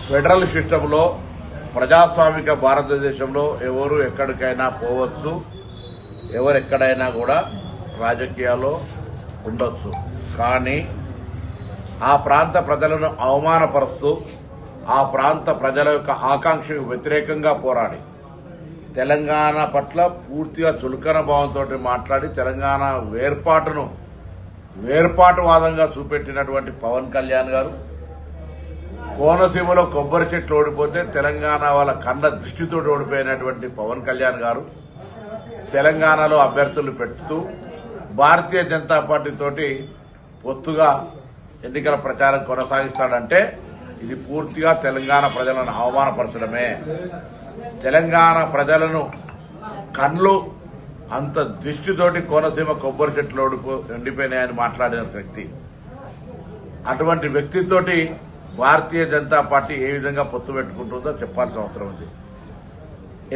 Federal సిస్టంలో ప్రజాస్వామిక భారతదేశంలో ఎవరు ఎక్కడికైనా పోవచ్చు, ఎవరు ఎక్కడైనా కూడా రాజకీయాల్లో ఉండొచ్చు. కానీ ఆ ప్రాంత ప్రజలను అవమానపరుస్తూ ఆ ప్రాంత ప్రజల యొక్క ఆకాంక్షకు వ్యతిరేకంగా పోరాడి తెలంగాణ పట్ల పూర్తిగా చులకన భావంతో మాట్లాడి తెలంగాణ వేర్పాటువాదంగా చూపెట్టినటువంటి పవన్ కళ్యాణ్ గారు, కోనసీమలో కొబ్బరి చెట్లు ఓడిపోతే తెలంగాణ వాళ్ళ కన్న దృష్టితో ఓడిపోయినటువంటి పవన్ కళ్యాణ్ గారు తెలంగాణలో అభ్యర్థులు పెడుతూ భారతీయ జనతా పార్టీ తోటి పొత్తుగా ఎన్నికల ప్రచారం కొనసాగిస్తాడంటే ఇది పూర్తిగా తెలంగాణ ప్రజలను అవమానపరచడమే. తెలంగాణ ప్రజలను కళ్ళు అంత దృష్టితోటి కోనసీమ కొబ్బరి చెట్లు ఎండిపోయినాయని మాట్లాడిన వ్యక్తి, అటువంటి వ్యక్తితోటి భారతీయ జనతా పార్టీ ఏ విధంగా పొత్తు పెట్టుకుంటుందో చెప్పాల్సిన అవసరం ఉంది.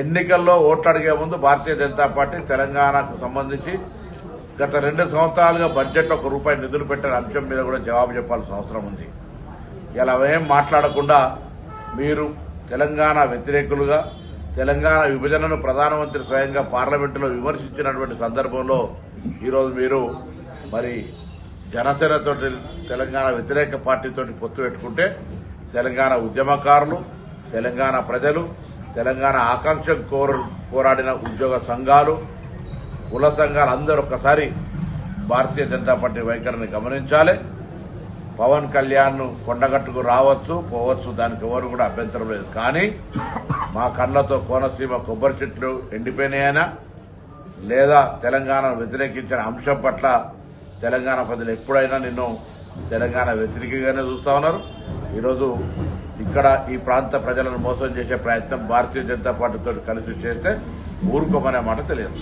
ఎన్నికల్లో ఓట్లు అడిగే ముందు భారతీయ జనతా పార్టీ తెలంగాణకు సంబంధించి గత 2 సంవత్సరాలుగా బడ్జెట్లో ₹1 నిధులు పెట్టిన అంశం మీద కూడా జవాబు చెప్పాల్సిన అవసరం ఉంది. ఇలా ఏం మాట్లాడకుండా మీరు తెలంగాణ వ్యతిరేకులుగా తెలంగాణ విభజనను ప్రధానమంత్రి స్వయంగా పార్లమెంటులో విమర్శించినటువంటి సందర్భంలో ఈరోజు మీరు మరి జనసేనతో తెలంగాణ వ్యతిరేక పార్టీతోటి పొత్తు పెట్టుకుంటే తెలంగాణ ఉద్యమకారులు, తెలంగాణ ప్రజలు, తెలంగాణ ఆకాంక్షకు పోరాడిన ఉద్యోగ సంఘాలు, కుల సంఘాలు అందరూ ఒక్కసారి భారతీయ జనతా పార్టీ వైఖరిని గమనించాలి. పవన్ కళ్యాణ్ కొండగట్టుకు రావచ్చు పోవచ్చు, దానికి ఎవరు కూడా అభ్యంతరం లేదు. కానీ మా కళ్ళతో కోనసీమ కొబ్బరి చెట్లు ఎండిపోయినాయనా లేదా తెలంగాణను వ్యతిరేకించిన అంశం పట్ల తెలంగాణ ప్రజలు ఎప్పుడైనా నిన్ను తెలంగాణ వ్యతిరేకంగానే చూస్తా ఉన్నారు. ఈరోజు ఇక్కడ ఈ ప్రాంత ప్రజలను మోసం చేసే ప్రయత్నం భారతీయ జనతా పార్టీతో కలిసి చేస్తే ఊరుకోమనే మాట తెలియదు.